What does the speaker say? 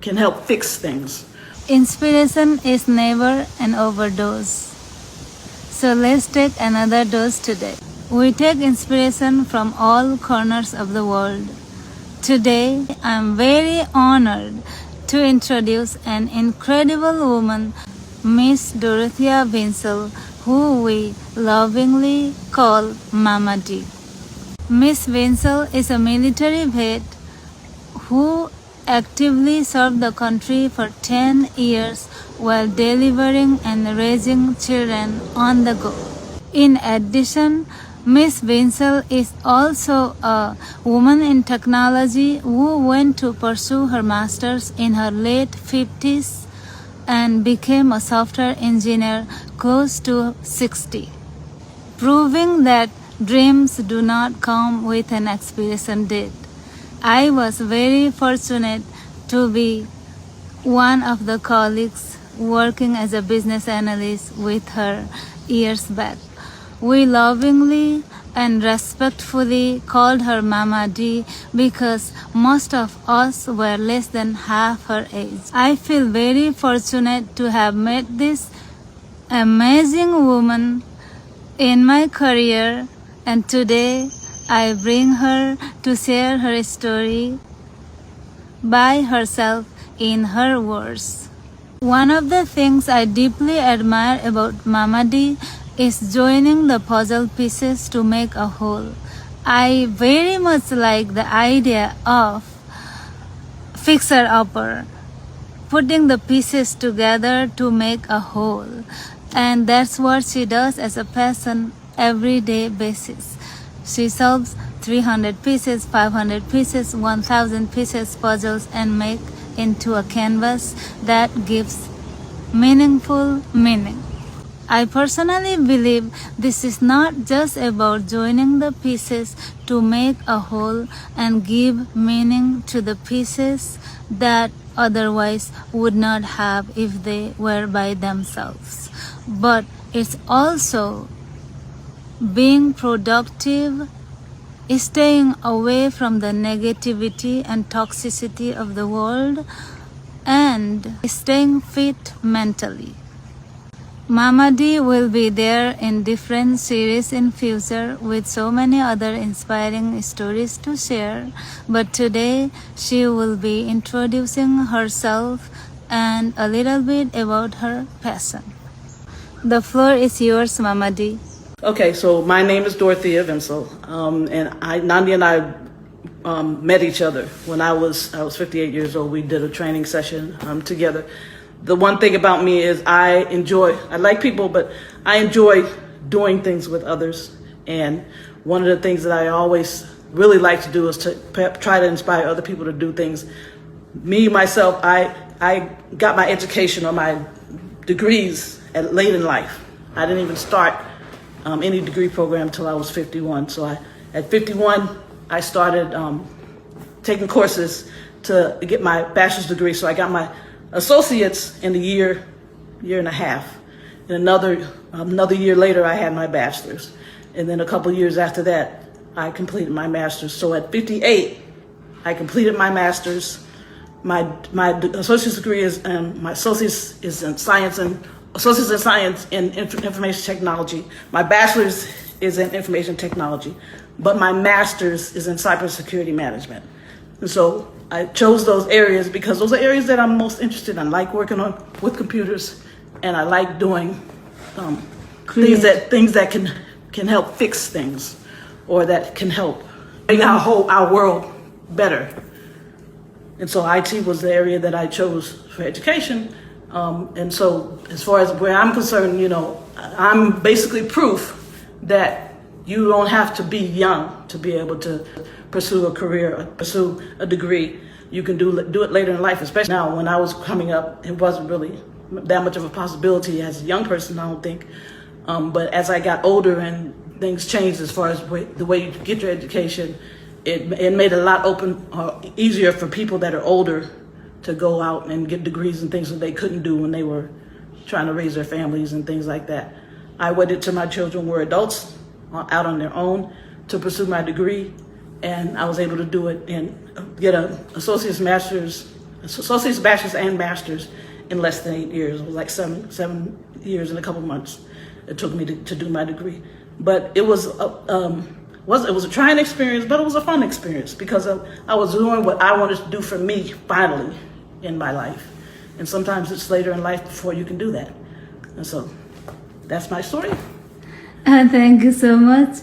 can help fix things. Inspiration is never an overdose. So let's take another dose today. We take inspiration from all corners of the world. Today, I am very honored to introduce an incredible woman, Miss Dorothea Vinsel, who we lovingly call Mama D. Miss Vinsel is a military vet who actively served the country for 10 years while delivering and raising children on the go. In addition, Miss Vinsel is also a woman in technology who went to pursue her master's in her late 50s and became a software engineer close to 60, proving that dreams do not come with an expiration date. I was very fortunate to be one of the colleagues working as a business analyst with her years back. We lovingly and respectfully called her Mama D because most of us were less than half her age. I feel very fortunate to have met this amazing woman in my career, and today I bring her to share her story by herself in her words. One of the things I deeply admire about Mama D is joining the puzzle pieces to make a whole. I very much like the idea of fixer-upper, putting the pieces together to make a whole. And that's what she does as a passion, everyday basis. She solves 300 pieces, 500 pieces, 1,000 pieces puzzles and make into a canvas that gives meaningful meaning. I personally believe this is not just about joining the pieces to make a whole and give meaning to the pieces that otherwise would not have if they were by themselves, but it's also being productive, staying away from the negativity and toxicity of the world, and staying fit mentally. Mama D will be there in different series in future with so many other inspiring stories to share, but today she will be introducing herself and a little bit about her passion. The floor is yours, Mama D. Okay, so my name is Dorothea Vinsel, and Nandi and I met each other when I was 58 years old. We did a training session together. The one thing about me is I like people, but I enjoy doing things with others. And one of the things that I always really like to do is to try to inspire other people to do things. Me, myself, I got my education or my degrees late in life. I didn't even start any degree program until I was 51. So at 51, I started taking courses to get my bachelor's degree. So I got my associates in a year and a half. And another year later, I had my bachelor's. And then a couple years after that, I completed my master's. So at 58, I completed my master's. My associate's degree is, my associate's is in science and associate's in science in information technology. My bachelor's is in information technology, but my master's is in cybersecurity management. And so I chose those areas because those are areas that I'm most interested in. I like working with computers, and I like doing things that can help fix things, or that can help make our world better. And so IT was the area that I chose for education. And so as far as where I'm concerned, I'm basically proof that you don't have to be young to be able to pursue a career, or pursue a degree. You can do it later in life, especially now. When I was coming up, it wasn't really that much of a possibility as a young person, I don't think. But as I got older and things changed as far as the way you get your education, it made it a lot easier for people that are older to go out and get degrees and things that they couldn't do when they were trying to raise their families and things like that. I waited till my children were adults, out on their own, to pursue my degree, and I was able to do it and get an associate's, master's, associate's, bachelor's, and master's in less than 8 years. It was like seven years and a couple months it took me to do my degree. But it was a trying experience, but it was a fun experience because I was doing what I wanted to do for me finally in my life. And sometimes it's later in life before you can do that. And so that's my story. Thank you so much.